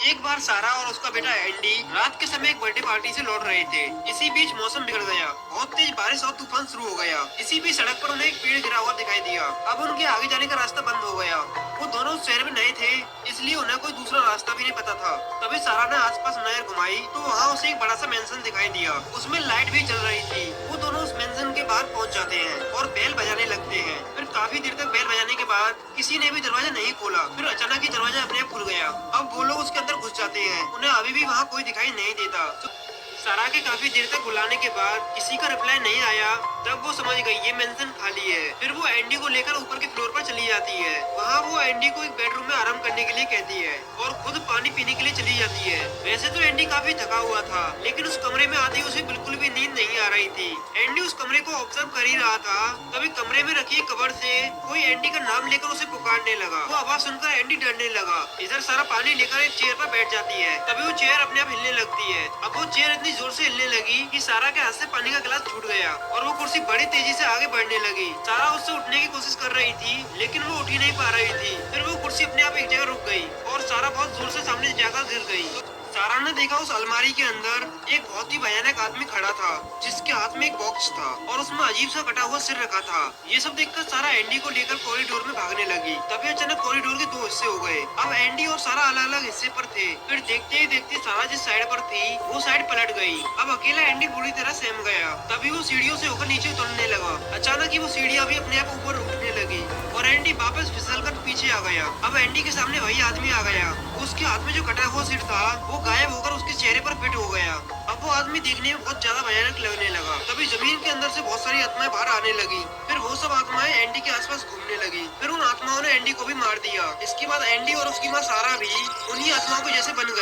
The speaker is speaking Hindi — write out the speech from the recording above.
एक बार सारा और उसका बेटा एंडी रात के समय एक बर्थडे पार्टी से लौट रहे थे। इसी बीच मौसम बिगड़ गया, बहुत तेज बारिश और तूफान शुरू हो गया। इसी बीच सड़क पर उन्हें एक पेड़ गिरा हुआ दिखाई दिया। अब उनके आगे जाने का रास्ता बंद हो गया। वो दोनों उस शहर में नए थे, इसलिए उन्हें कोई दूसरा रास्ता भी नहीं पता था। तभी सारा ने आसपास नजर घुमाई तो वहाँ उसे एक बड़ा सा मेंशन दिखाई दिया। उसमें लाइट भी चल रही थी। वो दोनों उस मेंशन के बाहर पहुँच जाते हैं और बेल बजाने लगते हैं। फिर काफी देर तक बेल बजाने के बाद किसी ने भी दरवाजा नहीं खोला। फिर अचानक ही दरवाजा अपने आप खुल गया। अब वो लोग उसके अंदर घुस जाते हैं। उन्हें अभी भी वहाँ कोई दिखाई नहीं देता। सारा के काफी देर तक बुलाने के बाद किसी का रिप्लाई नहीं आया। तब वो समझ गई ये मेंशन खाली है। फिर वो एंडी को लेकर ऊपर के फ्लोर पर चली जाती है। वहाँ वो एंडी को एक बेडरूम में आराम करने के लिए कहती है और खुद पानी पीने के लिए चली जाती है। वैसे तो एंडी काफी थका हुआ था, लेकिन उस कमरे में आते ही उसे बिल्कुल भी नींद नहीं आ रही थी। एंडी उस कमरे को ऑब्जर्व कर ही रहा था, तभी कमरे में रखी कबर से कोई एंडी का नाम लेकर उसे पुकारने लगा। वो आवाज सुनकर एंडी डरने लगा। इधर सारा पानी लेकर एक चेयर पर बैठ जाती है। तभी वो चेयर अपने आप हिलने लगती है। अब वो चेयर इतनी जोर से हिलने लगी कि सारा के हाथ से पानी का गिलास छूट गया और वो कुर्सी बड़ी तेजी से आगे बढ़ने लगी। सारा उससे उठने की कोशिश कर रही थी, लेकिन वो उठ ही नहीं पा रही थी। फिर वो कुर्सी अपने आप एक जगह रुक गई और सारा बहुत जोर से सामने जाकर गिर गई। सारा ने देखा उस अलमारी के अंदर एक बहुत ही भयानक आदमी खड़ा था, जिसके हाथ में एक बॉक्स था और उसमें अजीब सा कटा हुआ सिर रखा था। ये सब देखकर सारा एंडी को लेकर कॉरिडोर में भागने लगी। तभी अचानक कॉरिडोर के दो हिस्से हो गए। अब एंडी और सारा अलग अलग हिस्से पर थे। फिर देखते ही देखते सारा जिस साइड पर थी वो साइड पलट गई। अब अकेला एंडी बुरी तरह सहम गया। तभी वो सीढ़ियों से होकर नीचे उतरने लगा। अचानक ही वो सीढ़ियाँ भी अपने आप ऊपर उठने लगी और एंडी वापस फिसलकर पीछे आ गया। अब एंडी के सामने वही आदमी आ गया। उसके हाथ में जो कटा हुआ सिर था वो गायब होकर उसके चेहरे पर फिट हो गया। अब वो आदमी देखने में बहुत ज्यादा भयानक लगने लगा। तभी जमीन के अंदर से बहुत सारी आत्माएं बाहर आने लगी। फिर वो सब आत्माएं एंडी के आसपास घूमने लगी। फिर उन आत्माओं ने एंडी को भी मार दिया। इसके बाद एंडी और उसकी माँ सारा भी उन्हीं आत्माओं के जैसे बन